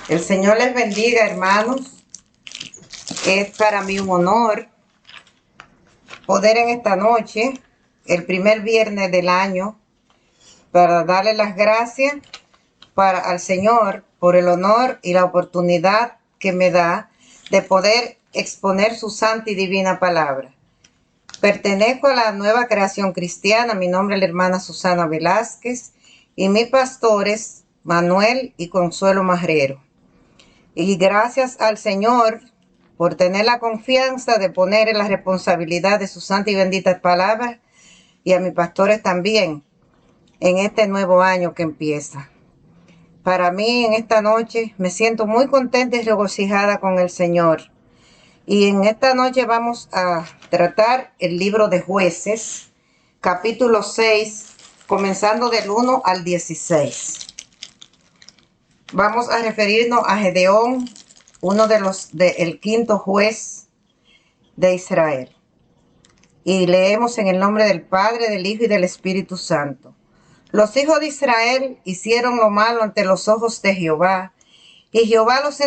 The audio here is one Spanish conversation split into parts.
El Señor les bendiga, hermanos. Es para mí un honor poder en esta noche, el primer viernes del año, para darle las gracias al Señor por el honor y la oportunidad que me da de poder exponer su santa y divina palabra. Pertenezco a la nueva creación cristiana. Mi nombre es la hermana Susana Velázquez y mis pastores Manuel y Consuelo Marrero. Y gracias al Señor por tener la confianza de poner en la responsabilidad de sus santas y benditas palabras, y a mis pastores también, en este nuevo año que empieza. Para mí, en esta noche, me siento muy contenta y regocijada con el Señor. Y en esta noche vamos a tratar el libro de Jueces, capítulo 6, comenzando del 1 al 16. Vamos a referirnos a Gedeón, uno el quinto juez de Israel. Y leemos en el nombre del Padre, del Hijo y del Espíritu Santo. Los hijos de Israel hicieron lo malo ante los ojos de Jehová, y Jehová los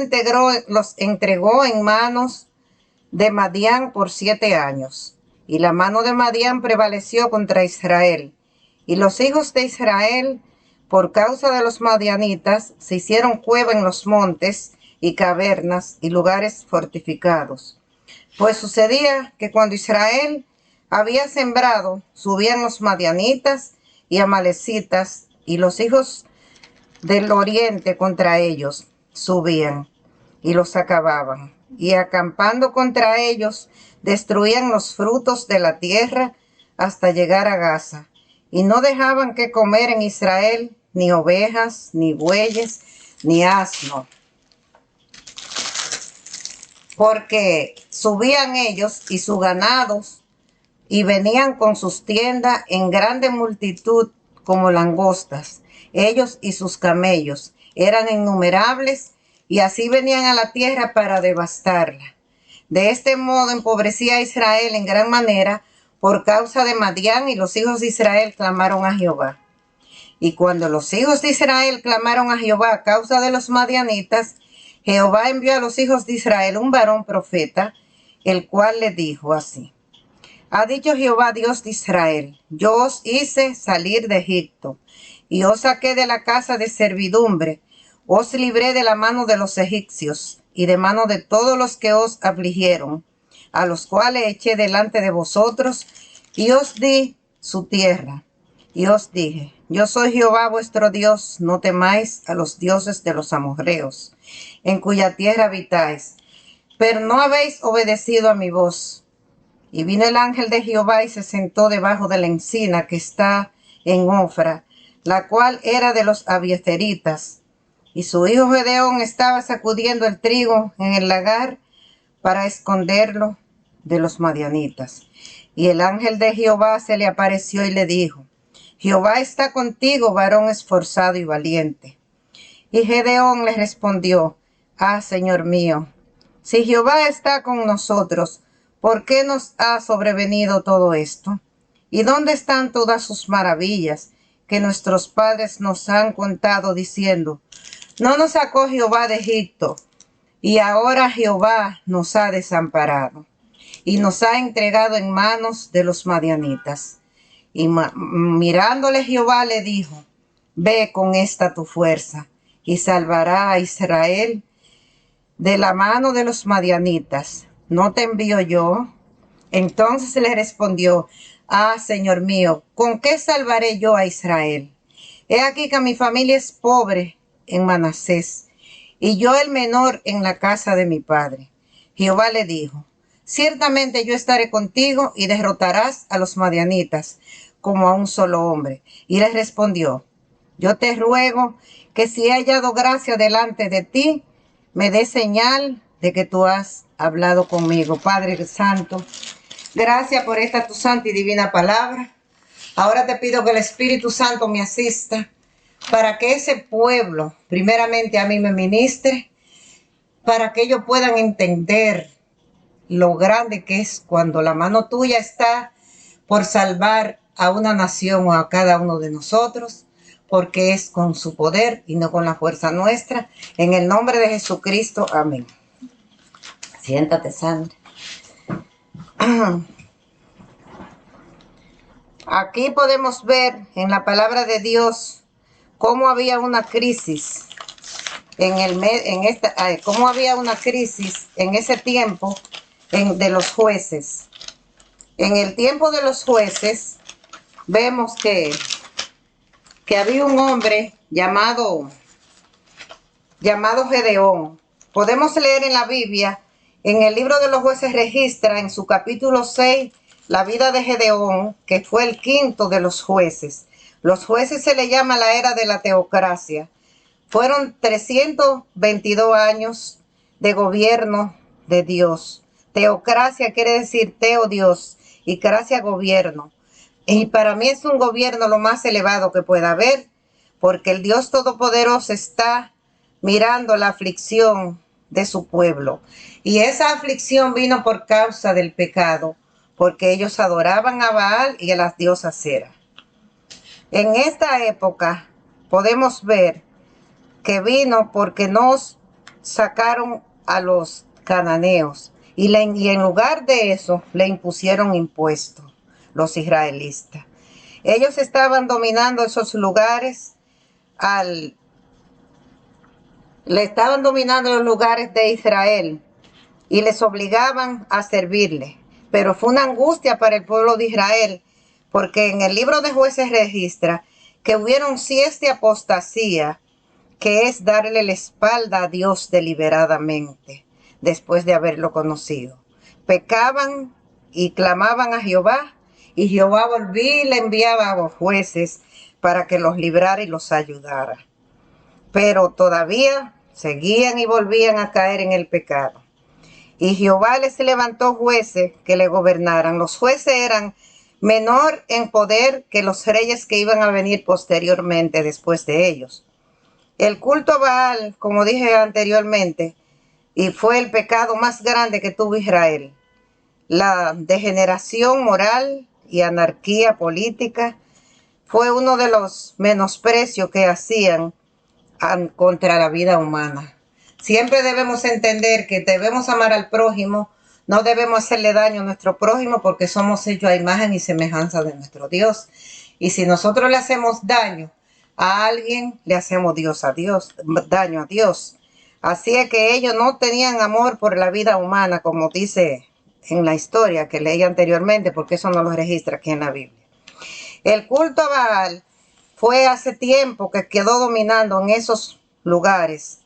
entregó en manos de Madián por 7 años. Y la mano de Madián prevaleció contra Israel. Y los hijos de Israel, por causa de los madianitas, se hicieron cueva en los montes y cavernas y lugares fortificados. Pues sucedía que cuando Israel había sembrado, subían los madianitas y amalecitas, y los hijos del oriente contra ellos subían y los acababan. Y acampando contra ellos, destruían los frutos de la tierra hasta llegar a Gaza. Y no dejaban que comer en Israel ni ovejas, ni bueyes, ni asno, porque subían ellos y sus ganados y venían con sus tiendas en grande multitud como langostas. Ellos y sus camellos eran innumerables, y así venían a la tierra para devastarla. De este modo empobrecía a Israel en gran manera por causa de Madián, y los hijos de Israel clamaron a Jehová. Y cuando los hijos de Israel clamaron a Jehová a causa de los madianitas, Jehová envió a los hijos de Israel un varón profeta, el cual le dijo así: ha dicho Jehová, Dios de Israel: yo os hice salir de Egipto, y os saqué de la casa de servidumbre, os libré de la mano de los egipcios, y de mano de todos los que os afligieron, a los cuales eché delante de vosotros, y os di su tierra. Y os dije: yo soy Jehová vuestro Dios, no temáis a los dioses de los amorreos, en cuya tierra habitáis. Pero no habéis obedecido a mi voz. Y vino el ángel de Jehová y se sentó debajo de la encina que está en Ofra, la cual era de los abiezeritas. Y su hijo Gedeón estaba sacudiendo el trigo en el lagar para esconderlo de los madianitas. Y el ángel de Jehová se le apareció y le dijo: Jehová está contigo, varón esforzado y valiente. Y Gedeón le respondió: Señor mío, si Jehová está con nosotros, ¿por qué nos ha sobrevenido todo esto? ¿Y dónde están todas sus maravillas que nuestros padres nos han contado, diciendo: no nos sacó Jehová de Egipto? Y ahora Jehová nos ha desamparado y nos ha entregado en manos de los madianitas. Y mirándole Jehová le dijo: ve con esta tu fuerza y salvará a Israel de la mano de los madianitas. ¿No te envío yo? Entonces le respondió: Señor mío, ¿con qué salvaré yo a Israel? He aquí que mi familia es pobre en Manasés, y yo el menor en la casa de mi padre. Jehová le dijo: ciertamente yo estaré contigo, y derrotarás a los madianitas como a un solo hombre. Y le respondió: yo te ruego que si he hallado gracia delante de ti, me dé señal de que tú has hablado conmigo. Padre Santo, gracias por esta tu santa y divina palabra. Ahora te pido que el Espíritu Santo me asista para que ese pueblo, primeramente a mí, me ministre, para que ellos puedan entender lo grande que es cuando la mano tuya está por salvar a una nación o a cada uno de nosotros, porque es con su poder y no con la fuerza nuestra. En el nombre de Jesucristo, amén. Siéntate, Sandra. Aquí podemos ver en la palabra de Dios cómo había una crisis cómo había una crisis en ese tiempo de los jueces. En el tiempo de los jueces vemos que había un hombre llamado Gedeón. Podemos leer en la Biblia, en el libro de los jueces registra en su capítulo 6 la vida de Gedeón, que fue el quinto de los jueces. Los jueces se le llama la era de la teocracia. Fueron 322 años de gobierno de Dios. Teocracia quiere decir teo Dios y cracia gobierno. Y para mí es un gobierno lo más elevado que pueda haber, porque el Dios Todopoderoso está mirando la aflicción de su pueblo. Y esa aflicción vino por causa del pecado, porque ellos adoraban a Baal y a las diosas Cera. En esta época podemos ver que vino porque nos sacaron a los cananeos y en lugar de eso le impusieron impuestos los israelitas. Ellos estaban dominando esos lugares le estaban dominando los lugares de Israel y les obligaban a servirle. Pero fue una angustia para el pueblo de Israel, porque en el libro de Jueces registra que hubieron 7 apostasías, que es darle la espalda a Dios deliberadamente, después de haberlo conocido. Pecaban y clamaban a Jehová, y Jehová volvía y le enviaba a los jueces para que los librara y los ayudara. Pero todavía seguían y volvían a caer en el pecado. Y Jehová les levantó jueces que le gobernaran. Los jueces eran menor en poder que los reyes que iban a venir posteriormente después de ellos. El culto a Baal, como dije anteriormente, y fue el pecado más grande que tuvo Israel. La degeneración moral y anarquía política fue uno de los menosprecios que hacían contra la vida humana. Siempre debemos entender que debemos amar al prójimo, no debemos hacerle daño a nuestro prójimo porque somos hechos a imagen y semejanza de nuestro Dios. Y si nosotros le hacemos daño a alguien, le hacemos daño a Dios. Así es que ellos no tenían amor por la vida humana, como dice en la historia que leí anteriormente, porque eso no lo registra aquí en la Biblia. El culto a Baal fue hace tiempo que quedó dominando en esos lugares.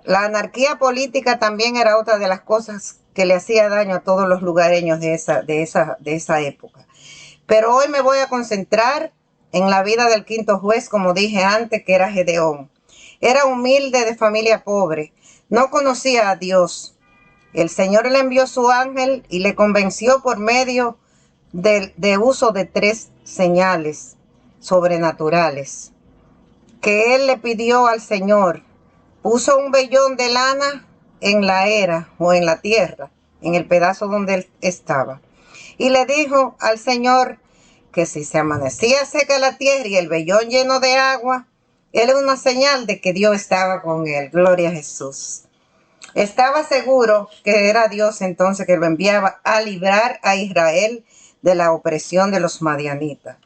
La anarquía política también era otra de las cosas que le hacía daño a todos los lugareños de esa época. Pero hoy me voy a concentrar en la vida del quinto juez, como dije antes, que era Gedeón. Era humilde, de familia pobre, no conocía a Dios. El Señor le envió su ángel y le convenció por medio de uso de 3 señales sobrenaturales que él le pidió al Señor. Puso un vellón de lana en la era o en la tierra, en el pedazo donde él estaba, y le dijo al Señor que si se amanecía seca la tierra y el vellón lleno de agua, era una señal de que Dios estaba con él. Gloria a Jesús. Estaba seguro que era Dios entonces que lo enviaba a librar a Israel de la opresión de los madianitas.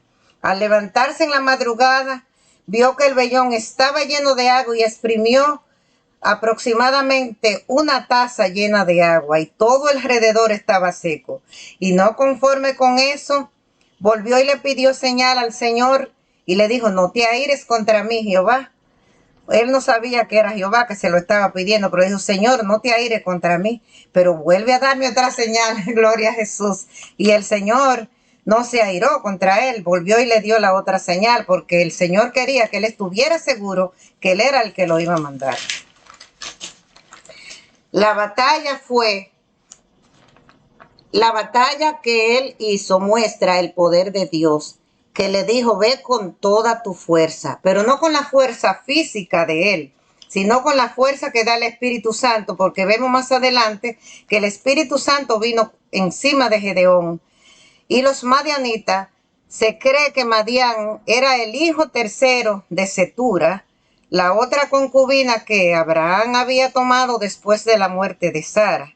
Al levantarse en la madrugada, vio que el vellón estaba lleno de agua y exprimió aproximadamente una taza llena de agua y todo alrededor estaba seco. Y no conforme con eso, volvió y le pidió señal al Señor y le dijo: no te aires contra mí, Jehová. Él no sabía que era Jehová que se lo estaba pidiendo, pero dijo: Señor, no te aires contra mí, pero vuelve a darme otra señal. Gloria a Jesús. Y el Señor no se airó contra él, volvió y le dio la otra señal, porque el Señor quería que él estuviera seguro que él era el que lo iba a mandar. La batalla que él hizo muestra el poder de Dios, que le dijo: ve con toda tu fuerza, pero no con la fuerza física de él, sino con la fuerza que da el Espíritu Santo, porque vemos más adelante que el Espíritu Santo vino encima de Gedeón y los madianitas Se cree que Madián era el hijo tercero de Cetura, la otra concubina que Abraham había tomado después de la muerte de Sara,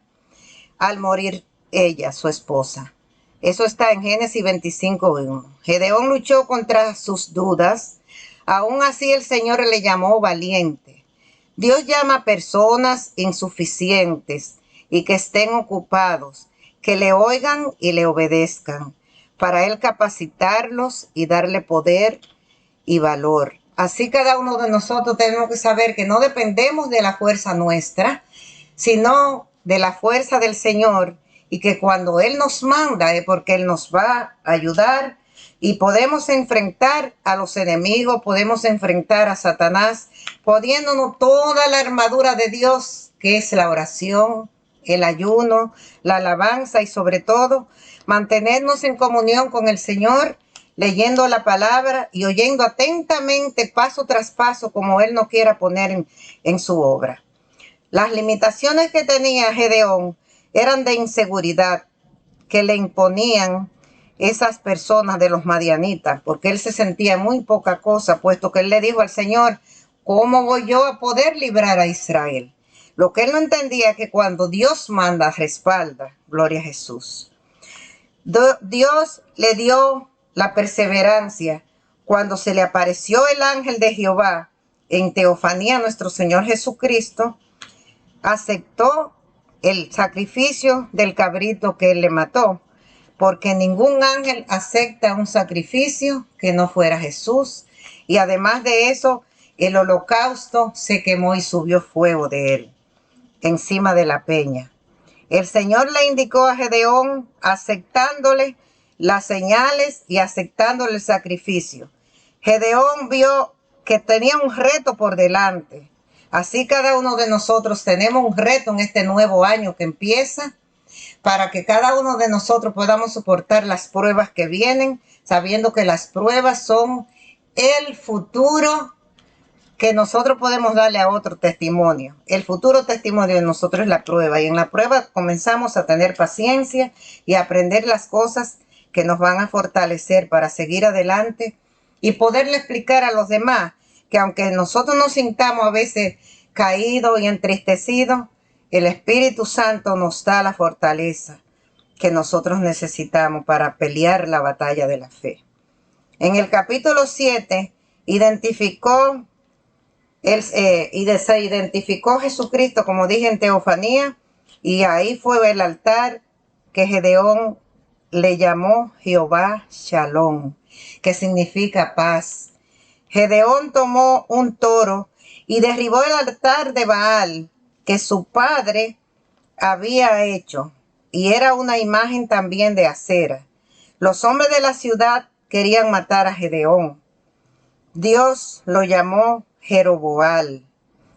al morir ella, su esposa. Eso está en Génesis 25:1. Gedeón luchó contra sus dudas. Aún así el Señor le llamó valiente. Dios llama a personas insuficientes y que estén ocupados, que le oigan y le obedezcan, para Él capacitarlos y darle poder y valor. Así cada uno de nosotros tenemos que saber que no dependemos de la fuerza nuestra, sino de la fuerza del Señor, y que cuando Él nos manda es porque Él nos va a ayudar y podemos enfrentar a los enemigos, podemos enfrentar a Satanás, poniéndonos toda la armadura de Dios, que es la oración, el ayuno, la alabanza y sobre todo mantenernos en comunión con el Señor, leyendo la palabra y oyendo atentamente paso tras paso como Él nos quiera poner en su obra. Las limitaciones que tenía Gedeón eran de inseguridad que le imponían esas personas de los madianitas, porque él se sentía muy poca cosa, puesto que él le dijo al Señor, ¿cómo voy yo a poder librar a Israel? Lo que él no entendía es que cuando Dios manda, respalda. Gloria a Jesús. Dios le dio la perseverancia cuando se le apareció el ángel de Jehová en teofanía a nuestro Señor Jesucristo. Aceptó el sacrificio del cabrito que él le mató, porque ningún ángel acepta un sacrificio que no fuera Jesús. Y además de eso, el holocausto se quemó y subió fuego de él encima de la peña. El Señor le indicó a Gedeón, aceptándole las señales y aceptándole el sacrificio. Gedeón vio que tenía un reto por delante. Así cada uno de nosotros tenemos un reto en este nuevo año que empieza, para que cada uno de nosotros podamos soportar las pruebas que vienen, sabiendo que las pruebas son el futuro que nosotros podemos darle a otro testimonio. El futuro testimonio de nosotros es la prueba, y en la prueba comenzamos a tener paciencia y a aprender las cosas que nos van a fortalecer para seguir adelante y poderle explicar a los demás que aunque nosotros nos sintamos a veces caídos y entristecidos, el Espíritu Santo nos da la fortaleza que nosotros necesitamos para pelear la batalla de la fe. En el capítulo 7 se identificó Jesucristo, como dije, en teofanía, y ahí fue el altar que Gedeón le llamó Jehová Shalom, que significa paz. Gedeón tomó un toro y derribó el altar de Baal que su padre había hecho, y era una imagen también de acera. Los hombres de la ciudad querían matar a Gedeón. Dios lo llamó Jeroboal,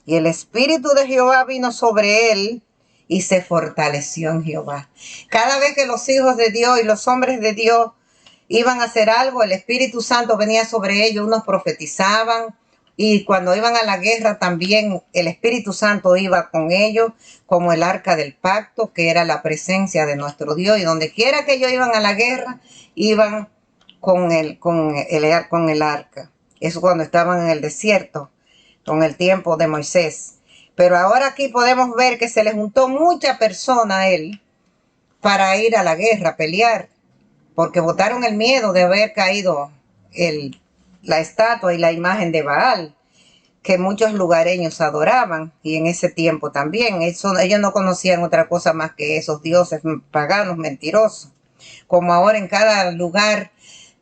y el Espíritu de Jehová vino sobre él y se fortaleció en Jehová. Cada vez que los hijos de Dios y los hombres de Dios iban a hacer algo, el Espíritu Santo venía sobre ellos, unos profetizaban, y cuando iban a la guerra también el Espíritu Santo iba con ellos, como el arca del pacto, que era la presencia de nuestro Dios, y donde quiera que ellos iban a la guerra, iban con el arca. Eso cuando estaban en el desierto, con el tiempo de Moisés. Pero ahora aquí podemos ver que se le juntó mucha persona a él para ir a la guerra, a pelear, porque botaron el miedo de haber caído la estatua y la imagen de Baal, que muchos lugareños adoraban, y en ese tiempo también. Ellos no conocían otra cosa más que esos dioses paganos, mentirosos, como ahora en cada lugar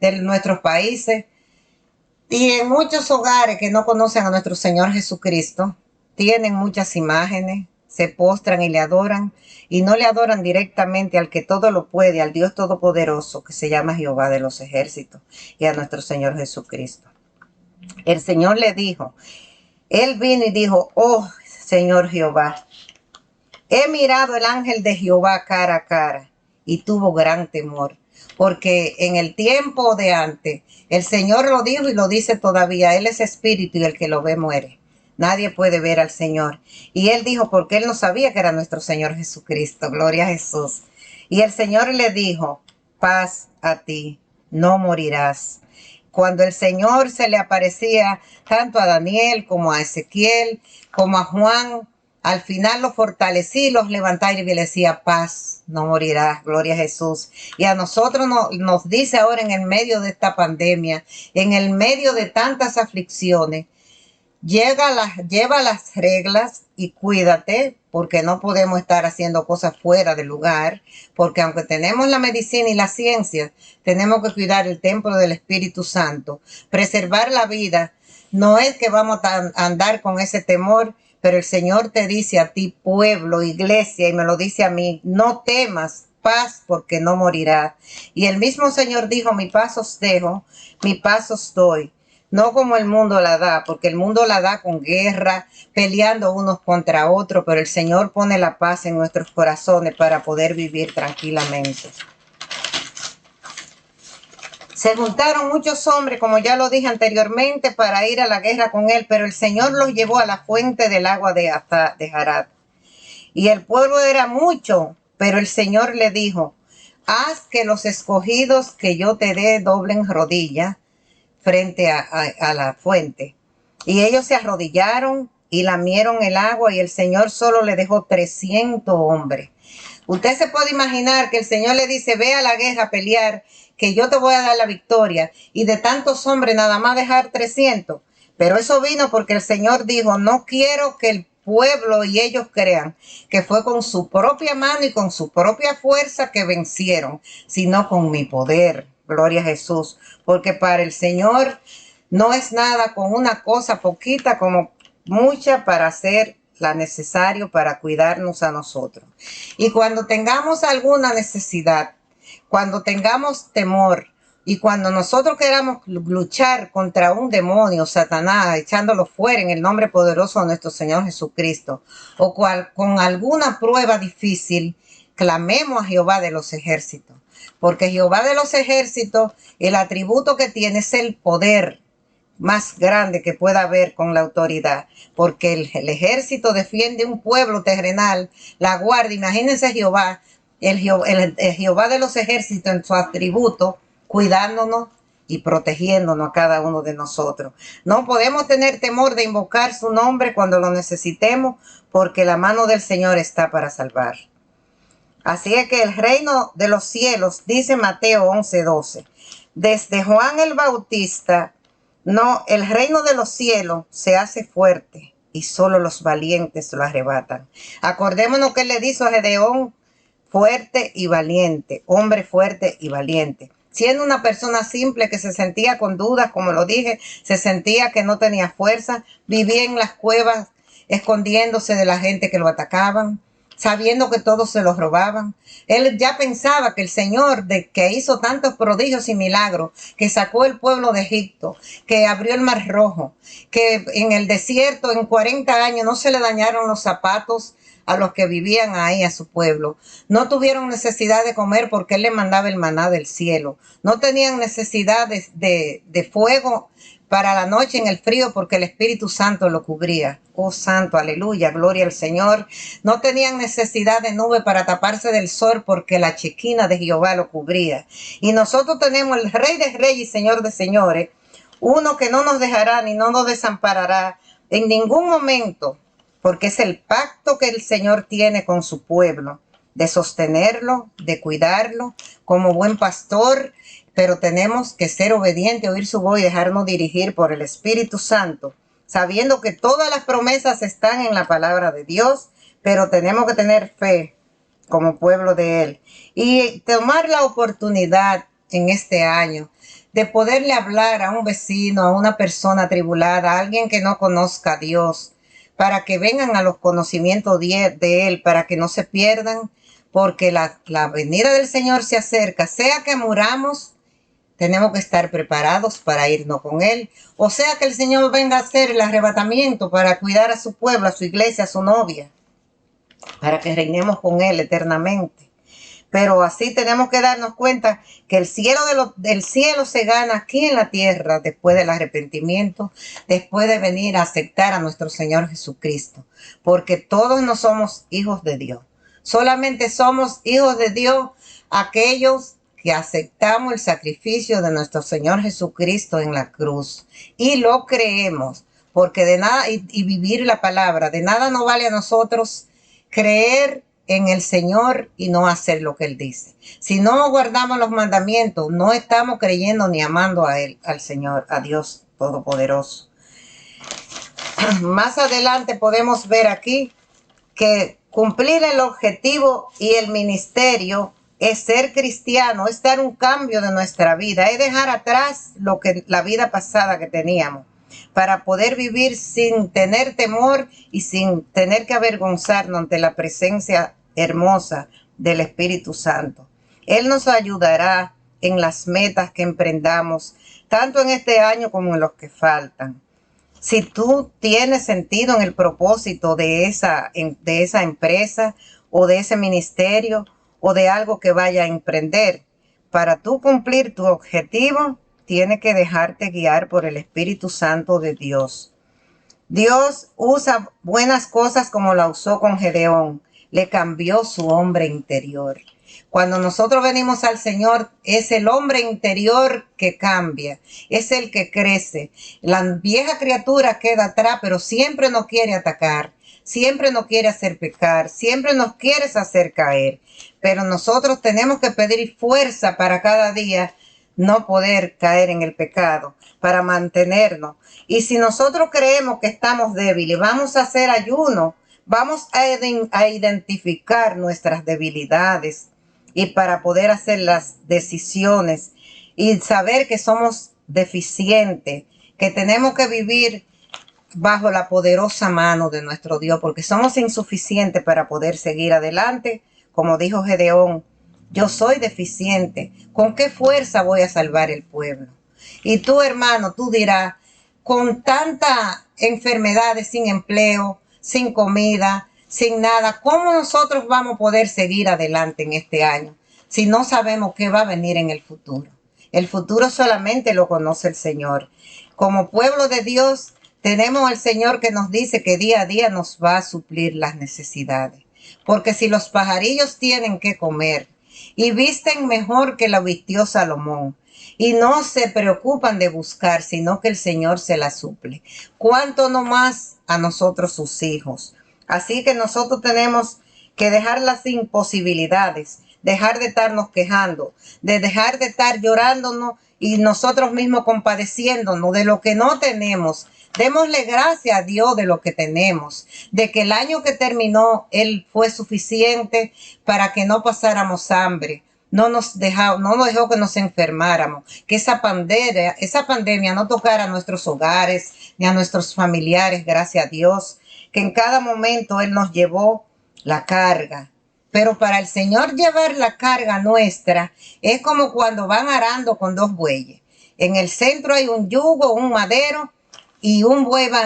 de nuestros países y en muchos hogares que no conocen a nuestro Señor Jesucristo. Tienen muchas imágenes, se postran y le adoran, y no le adoran directamente al que todo lo puede, al Dios Todopoderoso, que se llama Jehová de los ejércitos, y a nuestro Señor Jesucristo. El Señor le dijo, él vino y dijo, oh Señor Jehová, he mirado el ángel de Jehová cara a cara, y tuvo gran temor, porque en el tiempo de antes, el Señor lo dijo y lo dice todavía, Él es espíritu y el que lo ve muere. Nadie puede ver al Señor. Y él dijo, porque él no sabía que era nuestro Señor Jesucristo. Gloria a Jesús. Y el Señor le dijo, paz a ti, no morirás. Cuando el Señor se le aparecía tanto a Daniel como a Ezequiel, como a Juan, al final los fortalecí, los levanté y les decía paz, no morirás, gloria a Jesús. Y a nosotros nos dice ahora en el medio de esta pandemia, en el medio de tantas aflicciones, lleva las reglas y cuídate, porque no podemos estar haciendo cosas fuera del lugar, porque aunque tenemos la medicina y la ciencia, tenemos que cuidar el templo del Espíritu Santo, preservar la vida. No es que vamos a andar con ese temor, pero el Señor te dice a ti, pueblo, iglesia, y me lo dice a mí, no temas, paz, porque no morirás. Y el mismo Señor dijo, mi paz os dejo, mi paz os doy. No como el mundo la da, porque el mundo la da con guerra, peleando unos contra otros, pero el Señor pone la paz en nuestros corazones para poder vivir tranquilamente. Se juntaron muchos hombres, como ya lo dije anteriormente, para ir a la guerra con él, pero el Señor los llevó a la fuente del agua de Harad. Y el pueblo era mucho, pero el Señor le dijo, haz que los escogidos que yo te dé doblen rodillas frente a la fuente. Y ellos se arrodillaron y lamieron el agua y el Señor solo le dejó 300 hombres. Usted se puede imaginar que el Señor le dice, ve a la guerra a pelear, que yo te voy a dar la victoria. Y de tantos hombres nada más dejar 300. Pero eso vino porque el Señor dijo, no quiero que el pueblo y ellos crean que fue con su propia mano y con su propia fuerza que vencieron, sino con mi poder. Gloria a Jesús. Porque para el Señor no es nada con una cosa poquita como mucha para hacer la necesario para cuidarnos a nosotros. Y cuando tengamos alguna necesidad, cuando tengamos temor y cuando nosotros queramos luchar contra un demonio, Satanás, echándolo fuera en el nombre poderoso de nuestro Señor Jesucristo, o con alguna prueba difícil, clamemos a Jehová de los ejércitos. Porque Jehová de los ejércitos, el atributo que tiene es el poder más grande que pueda haber con la autoridad, porque el ejército defiende un pueblo terrenal, la guardia. Imagínense Jehová, el Jehová de los ejércitos en su atributo, cuidándonos y protegiéndonos a cada uno de nosotros. No podemos tener temor de invocar su nombre cuando lo necesitemos, porque la mano del Señor está para salvar. Así es que el reino de los cielos, dice Mateo 11:12, desde Juan el Bautista, no, el reino de los cielos se hace fuerte y solo los valientes lo arrebatan. Acordémonos que él le dijo a Gedeón, fuerte y valiente, hombre fuerte y valiente. Siendo una persona simple que se sentía con dudas, como lo dije, se sentía que no tenía fuerza, vivía en las cuevas escondiéndose de la gente que lo atacaban, sabiendo que todos se los robaban. Él ya pensaba que el Señor, que hizo tantos prodigios y milagros, que sacó el pueblo de Egipto, que abrió el Mar Rojo, que en el desierto en 40 años no se le dañaron los zapatos a los que vivían ahí, a su pueblo. No tuvieron necesidad de comer porque él le mandaba el maná del cielo. No tenían necesidad de fuego para la noche en el frío porque el Espíritu Santo lo cubría. Oh santo, aleluya, gloria al Señor. No tenían necesidad de nube para taparse del sol porque la chequina de Jehová lo cubría. Y nosotros tenemos el Rey de Reyes y Señor de Señores, uno que no nos dejará ni no nos desamparará en ningún momento, porque es el pacto que el Señor tiene con su pueblo, de sostenerlo, de cuidarlo como buen pastor. Pero tenemos que ser obedientes, oír su voz y dejarnos dirigir por el Espíritu Santo, sabiendo que todas las promesas están en la palabra de Dios, pero tenemos que tener fe como pueblo de Él y tomar la oportunidad en este año de poderle hablar a un vecino, a una persona atribulada, a alguien que no conozca a Dios, para que vengan a los conocimientos de Él, para que no se pierdan, porque la venida del Señor se acerca, sea que muramos. Tenemos que estar preparados para irnos con Él. O sea que el Señor venga a hacer el arrebatamiento para cuidar a su pueblo, a su iglesia, a su novia, para que reinemos con Él eternamente. Pero así tenemos que darnos cuenta que el cielo del cielo se gana aquí en la tierra después del arrepentimiento, después de venir a aceptar a nuestro Señor Jesucristo. Porque todos no somos hijos de Dios. Solamente somos hijos de Dios aquellos que aceptamos el sacrificio de nuestro Señor Jesucristo en la cruz y lo creemos, porque de nada, y vivir la palabra, de nada nos vale a nosotros creer en el Señor y no hacer lo que Él dice. Si no guardamos los mandamientos, no estamos creyendo ni amando a Él, al Señor, a Dios Todopoderoso. Más adelante podemos ver aquí que cumplir el objetivo y el ministerio es ser cristiano, es dar un cambio de nuestra vida, es dejar atrás la vida pasada que teníamos para poder vivir sin tener temor y sin tener que avergonzarnos ante la presencia hermosa del Espíritu Santo. Él nos ayudará en las metas que emprendamos, tanto en este año como en los que faltan. Si tú tienes sentido en el propósito de esa empresa o de ese ministerio o de algo que vaya a emprender, para tú cumplir tu objetivo, tienes que dejarte guiar por el Espíritu Santo de Dios. Dios usa buenas cosas como la usó con Gedeón. Le cambió su hombre interior. Cuando nosotros venimos al Señor, es el hombre interior que cambia, es el que crece. La vieja criatura queda atrás, pero siempre nos quiere atacar, siempre nos quiere hacer pecar, siempre nos quiere hacer caer. Pero nosotros tenemos que pedir fuerza para cada día no poder caer en el pecado, para mantenernos. Y si nosotros creemos que estamos débiles, vamos a hacer ayuno, vamos a identificar nuestras debilidades y para poder hacer las decisiones y saber que somos deficientes, que tenemos que vivir bajo la poderosa mano de nuestro Dios, porque somos insuficientes para poder seguir adelante. Como dijo Gedeón, yo soy deficiente, ¿con qué fuerza voy a salvar el pueblo? Y tú, hermano, tú dirás, con tanta enfermedades, sin empleo, sin comida, sin nada, ¿cómo nosotros vamos a poder seguir adelante en este año si no sabemos qué va a venir en el futuro? El futuro solamente lo conoce el Señor. Como pueblo de Dios, tenemos al Señor que nos dice que día a día nos va a suplir las necesidades. Porque si los pajarillos tienen que comer y visten mejor que lo vistió Salomón, y no se preocupan de buscar, sino que el Señor se la suple, ¿cuánto no más a nosotros sus hijos? Así que nosotros tenemos que dejar las imposibilidades, dejar de estarnos quejando, de dejar de estar llorándonos y nosotros mismos compadeciéndonos de lo que no tenemos. Démosle gracias a Dios de lo que tenemos, de que el año que terminó, Él fue suficiente para que no pasáramos hambre. No nos dejó que nos enfermáramos, que esa pandemia no tocara a nuestros hogares ni a nuestros familiares, gracias a Dios, que en cada momento Él nos llevó la carga. Pero para el Señor llevar la carga nuestra es como cuando van arando con dos bueyes. En el centro hay un yugo, un madero, y un buey va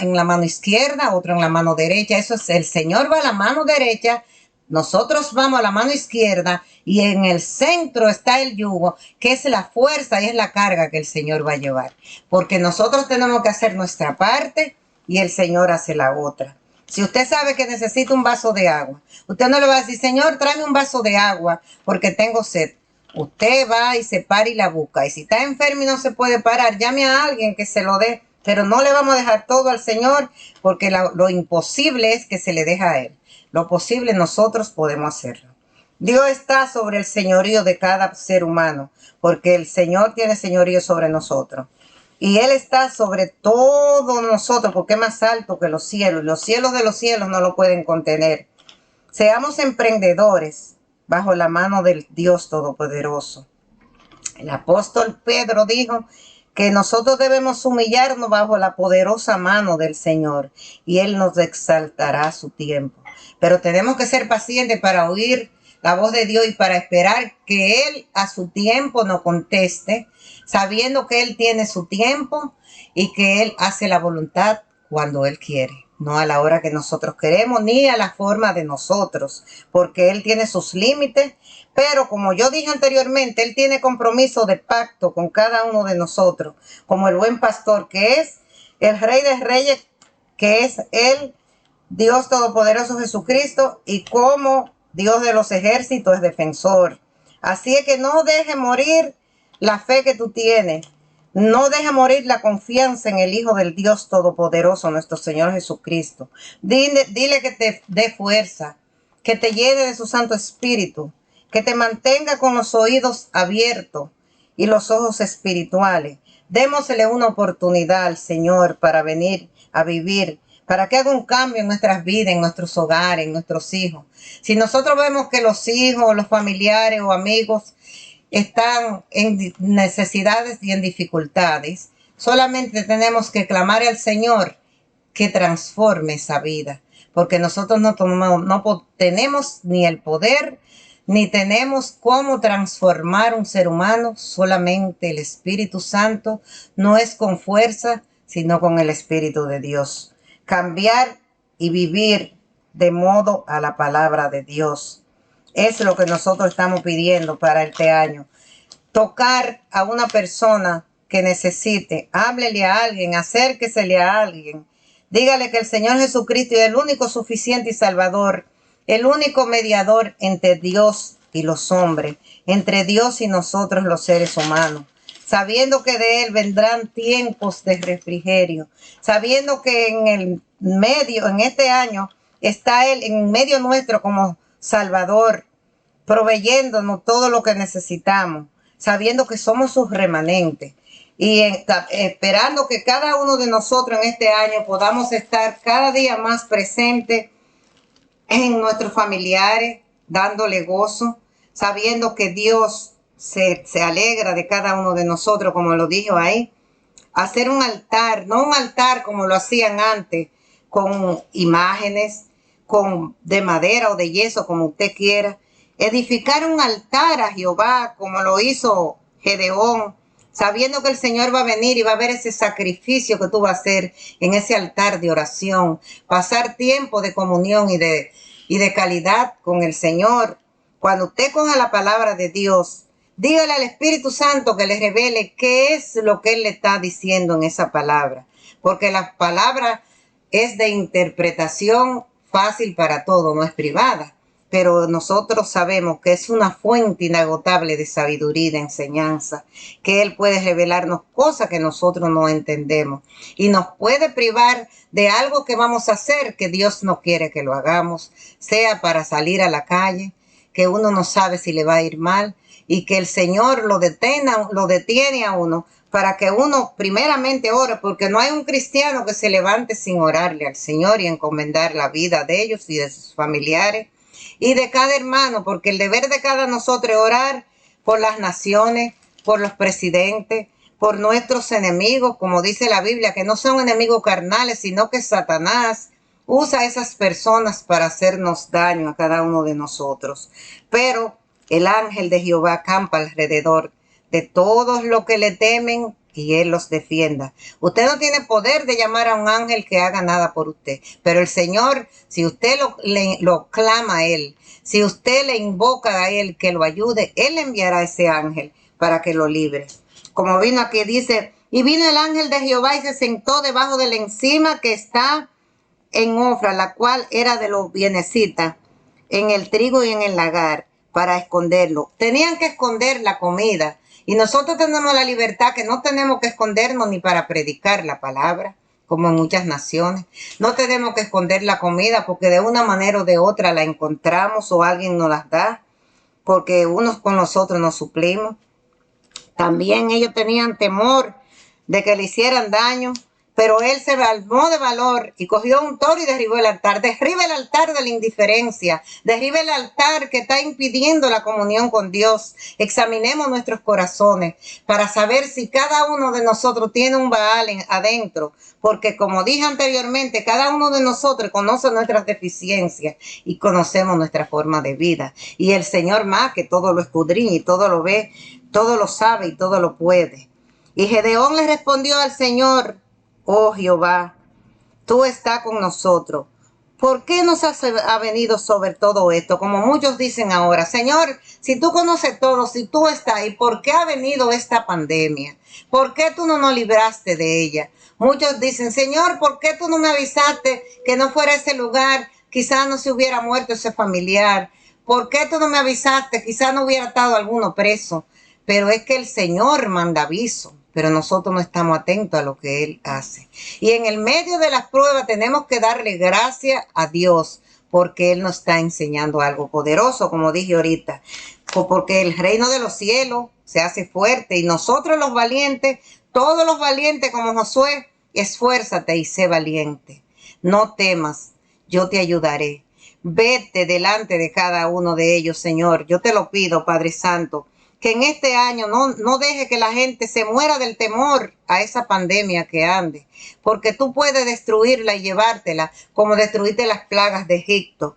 en la mano izquierda, otro en la mano derecha. Eso es, el Señor va a la mano derecha, nosotros vamos a la mano izquierda y en el centro está el yugo, que es la fuerza y es la carga que el Señor va a llevar. Porque nosotros tenemos que hacer nuestra parte y el Señor hace la otra. Si usted sabe que necesita un vaso de agua, usted no le va a decir, Señor, tráeme un vaso de agua porque tengo sed. Usted va y se para y la busca. Y si está enfermo y no se puede parar, llame a alguien que se lo dé. Pero no le vamos a dejar todo al Señor porque lo imposible es que se le deje a Él. Lo posible nosotros podemos hacerlo. Dios está sobre el señorío de cada ser humano, porque el Señor tiene señorío sobre nosotros. Y Él está sobre todos nosotros, porque es más alto que los cielos. Los cielos de los cielos no lo pueden contener. Seamos emprendedores bajo la mano del Dios Todopoderoso. El apóstol Pedro dijo que nosotros debemos humillarnos bajo la poderosa mano del Señor y Él nos exaltará a su tiempo. Pero tenemos que ser pacientes para oír la voz de Dios y para esperar que Él a su tiempo nos conteste, sabiendo que Él tiene su tiempo y que Él hace la voluntad cuando Él quiere, no a la hora que nosotros queremos ni a la forma de nosotros, porque Él tiene sus límites. Pero como yo dije anteriormente, Él tiene compromiso de pacto con cada uno de nosotros, como el buen pastor que es el Rey de Reyes, que es el Dios Todopoderoso Jesucristo, y como Dios de los ejércitos es defensor. Así es que no deje morir la fe que tú tienes. No deje morir la confianza en el Hijo del Dios Todopoderoso, nuestro Señor Jesucristo. Dile que te dé fuerza, que te llene de su Santo Espíritu, que te mantenga con los oídos abiertos y los ojos espirituales. Démosle una oportunidad al Señor para venir a vivir, para que haga un cambio en nuestras vidas, en nuestros hogares, en nuestros hijos. Si nosotros vemos que los hijos, los familiares o amigos están en necesidades y en dificultades, solamente tenemos que clamar al Señor que transforme esa vida, porque nosotros no tenemos ni el poder, ni tenemos cómo transformar un ser humano, solamente el Espíritu Santo. No es con fuerza, sino con el Espíritu de Dios. Cambiar y vivir de modo a la palabra de Dios. Es lo que nosotros estamos pidiendo para este año. Tocar a una persona que necesite, háblele a alguien, acérquesele a alguien. Dígale que el Señor Jesucristo es el único suficiente y salvador, el único mediador entre Dios y los hombres, entre Dios y nosotros los seres humanos. Sabiendo que de Él vendrán tiempos de refrigerio, sabiendo que en este año, está Él en medio nuestro como Salvador, proveyéndonos todo lo que necesitamos, sabiendo que somos sus remanentes y esperando que cada uno de nosotros en este año podamos estar cada día más presentes en nuestros familiares, dándole gozo, sabiendo que Dios se alegra de cada uno de nosotros, como lo dijo ahí. Hacer un altar, no un altar como lo hacían antes, con imágenes, de madera o de yeso, como usted quiera. Edificar un altar a Jehová, como lo hizo Gedeón, sabiendo que el Señor va a venir y va a ver ese sacrificio que tú vas a hacer en ese altar de oración. Pasar tiempo de comunión y de calidad con el Señor. Cuando usted coja la palabra de Dios, dígale al Espíritu Santo que le revele qué es lo que Él le está diciendo en esa palabra. Porque la palabra es de interpretación fácil para todo, no es privada. Pero nosotros sabemos que es una fuente inagotable de sabiduría y de enseñanza, que Él puede revelarnos cosas que nosotros no entendemos y nos puede privar de algo que vamos a hacer que Dios no quiere que lo hagamos, sea para salir a la calle, que uno no sabe si le va a ir mal y que el Señor lo detiene a uno para que uno primeramente ore, porque no hay un cristiano que se levante sin orarle al Señor y encomendar la vida de ellos y de sus familiares y de cada hermano, porque el deber de cada nosotros es orar por las naciones, por los presidentes, por nuestros enemigos, como dice la Biblia, que no son enemigos carnales, sino que Satanás usa a esas personas para hacernos daño a cada uno de nosotros. Pero el ángel de Jehová acampa alrededor de todos los que le temen y Él los defienda. Usted no tiene poder de llamar a un ángel que haga nada por usted, pero el Señor, si usted lo clama a Él, si usted le invoca a Él que lo ayude, Él le enviará a ese ángel para que lo libre. Como vino aquí, dice, y vino el ángel de Jehová y se sentó debajo de la encima que está en Ofra, la cual era de los bienecitas, en el trigo y en el lagar, para esconderlo. Tenían que esconder la comida. Y nosotros tenemos la libertad que no tenemos que escondernos ni para predicar la palabra, como en muchas naciones. No tenemos que esconder la comida porque de una manera o de otra la encontramos o alguien nos las da, porque unos con los otros nos suplimos. También ellos tenían temor de que le hicieran daño, pero él se armó de valor y cogió un toro y derribó el altar. Derriba el altar de la indiferencia, derriba el altar que está impidiendo la comunión con Dios. Examinemos nuestros corazones para saber si cada uno de nosotros tiene un Baal adentro, porque como dije anteriormente, cada uno de nosotros conoce nuestras deficiencias y conocemos nuestra forma de vida. Y el Señor más que todo lo escudriña y todo lo ve, todo lo sabe y todo lo puede. Y Gedeón le respondió al Señor, oh Jehová, tú estás con nosotros. ¿Por qué nos has venido sobre todo esto? Como muchos dicen ahora, Señor, si tú conoces todo, si tú estás ahí, ¿por qué ha venido esta pandemia? ¿Por qué tú no nos libraste de ella? Muchos dicen, Señor, ¿por qué tú no me avisaste que no fuera ese lugar? Quizás no se hubiera muerto ese familiar. ¿por qué tú no me avisaste? Quizás no hubiera estado alguno preso, pero es que el Señor manda aviso, pero nosotros no estamos atentos a lo que Él hace. Y en el medio de las pruebas tenemos que darle gracias a Dios, porque Él nos está enseñando algo poderoso, como dije ahorita, porque el reino de los cielos se hace fuerte y nosotros los valientes, todos los valientes como Josué, esfuérzate y sé valiente. No temas, yo te ayudaré. Vete delante de cada uno de ellos, Señor. Yo te lo pido, Padre Santo, que en este año no deje que la gente se muera del temor a esa pandemia que ande, porque tú puedes destruirla y llevártela como destruiste las plagas de Egipto,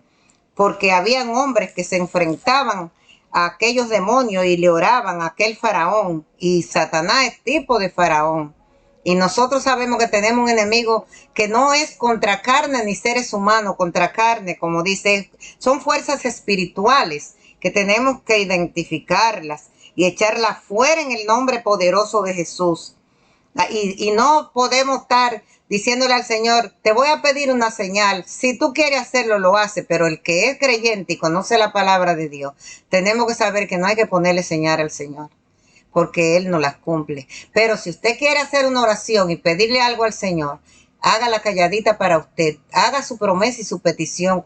porque habían hombres que se enfrentaban a aquellos demonios y le oraban a aquel faraón, y Satanás es tipo de faraón. Y nosotros sabemos que tenemos un enemigo que no es contra carne ni seres humanos, contra carne, como dice, son fuerzas espirituales que tenemos que identificarlas y echarlas fuera en el nombre poderoso de Jesús. Y no podemos estar diciéndole al Señor, te voy a pedir una señal. Si tú quieres hacerlo, lo hace, pero el que es creyente y conoce la palabra de Dios, tenemos que saber que no hay que ponerle señal al Señor, porque Él no las cumple. Pero si usted quiere hacer una oración y pedirle algo al Señor, hágala calladita para usted. Haga su promesa y su petición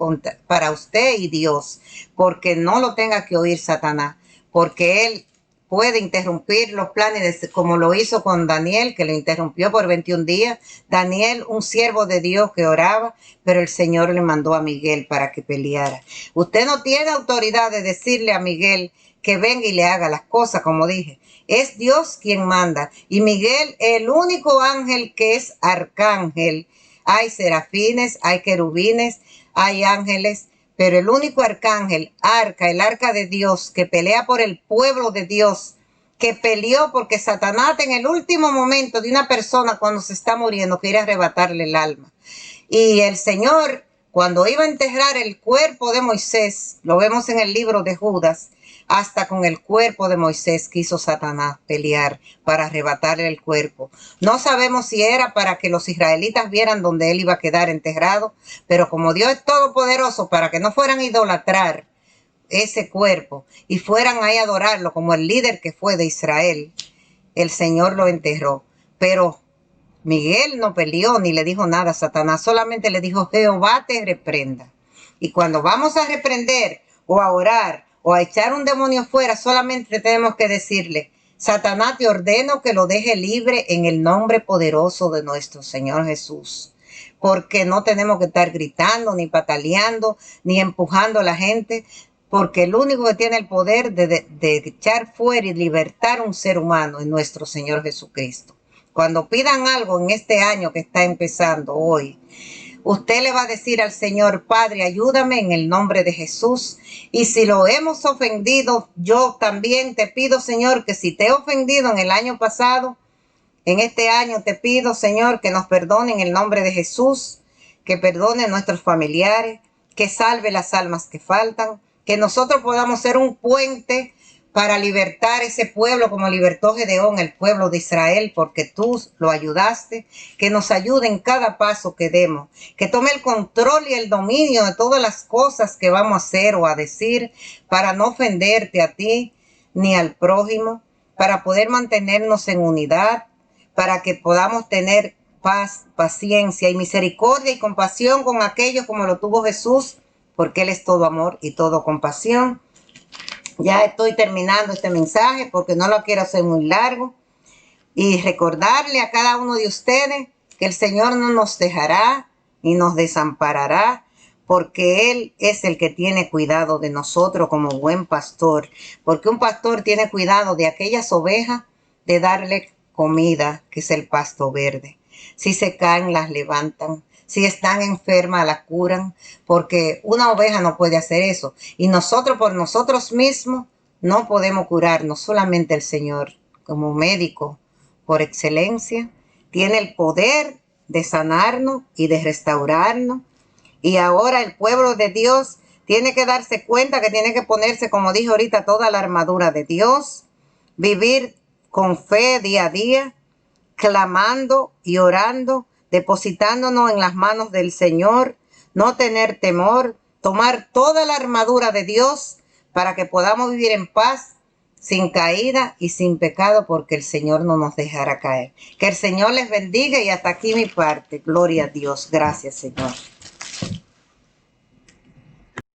para usted y Dios, porque no lo tenga que oír Satanás, porque Él puede interrumpir los planes, como lo hizo con Daniel, que lo interrumpió por 21 días. Daniel, un siervo de Dios que oraba, pero el Señor le mandó a Miguel para que peleara. Usted no tiene autoridad de decirle a Miguel que venga y le haga las cosas, como dije. Es Dios quien manda. Y Miguel, el único ángel que es arcángel. Hay serafines, hay querubines, hay ángeles, pero el único arcángel, el arca de Dios, que pelea por el pueblo de Dios, que peleó porque Satanás en el último momento de una persona cuando se está muriendo quiere arrebatarle el alma. Y el Señor, cuando iba a enterrar el cuerpo de Moisés, lo vemos en el libro de Judas, hasta con el cuerpo de Moisés quiso Satanás pelear para arrebatarle el cuerpo. No sabemos si era para que los israelitas vieran dónde él iba a quedar enterrado, pero como Dios es todopoderoso, para que no fueran a idolatrar ese cuerpo y fueran ahí a adorarlo como el líder que fue de Israel, el Señor lo enterró. Pero Miguel no peleó ni le dijo nada a Satanás, solamente le dijo, Jehová te reprenda. Y cuando vamos a reprender o a orar o a echar un demonio fuera, solamente tenemos que decirle, Satanás, te ordeno que lo deje libre en el nombre poderoso de nuestro Señor Jesús. Porque no tenemos que estar gritando, ni pataleando, ni empujando a la gente, porque el único que tiene el poder de echar fuera y libertar a un ser humano es nuestro Señor Jesucristo. Cuando pidan algo en este año que está empezando hoy, usted le va a decir al Señor, Padre, ayúdame en el nombre de Jesús. Y si lo hemos ofendido, yo también te pido, Señor, que si te he ofendido en el año pasado, en este año te pido, Señor, que nos perdone en el nombre de Jesús, que perdone a nuestros familiares, que salve las almas que faltan, que nosotros podamos ser un puente para libertar ese pueblo como libertó Gedeón, el pueblo de Israel, porque tú lo ayudaste, que nos ayude en cada paso que demos, que tome el control y el dominio de todas las cosas que vamos a hacer o a decir para no ofenderte a ti ni al prójimo, para poder mantenernos en unidad, para que podamos tener paz, paciencia y misericordia y compasión con aquellos como lo tuvo Jesús, porque Él es todo amor y todo compasión. Ya estoy terminando este mensaje porque no lo quiero hacer muy largo. Y recordarle a cada uno de ustedes que el Señor no nos dejará ni nos desamparará, porque Él es el que tiene cuidado de nosotros como buen pastor. Porque un pastor tiene cuidado de aquellas ovejas, de darle comida, que es el pasto verde. Si se caen, las levantan. Si están enfermas, las curan, porque una oveja no puede hacer eso. Y nosotros por nosotros mismos no podemos curarnos, solamente el Señor, como médico por excelencia, tiene el poder de sanarnos y de restaurarnos. Y ahora el pueblo de Dios tiene que darse cuenta que tiene que ponerse, como dije ahorita, toda la armadura de Dios, vivir con fe día a día, clamando y orando, depositándonos en las manos del Señor, no tener temor, tomar toda la armadura de Dios para que podamos vivir en paz, sin caída y sin pecado, porque el Señor no nos dejará caer. Que el Señor les bendiga y hasta aquí mi parte. Gloria a Dios. Gracias, Señor.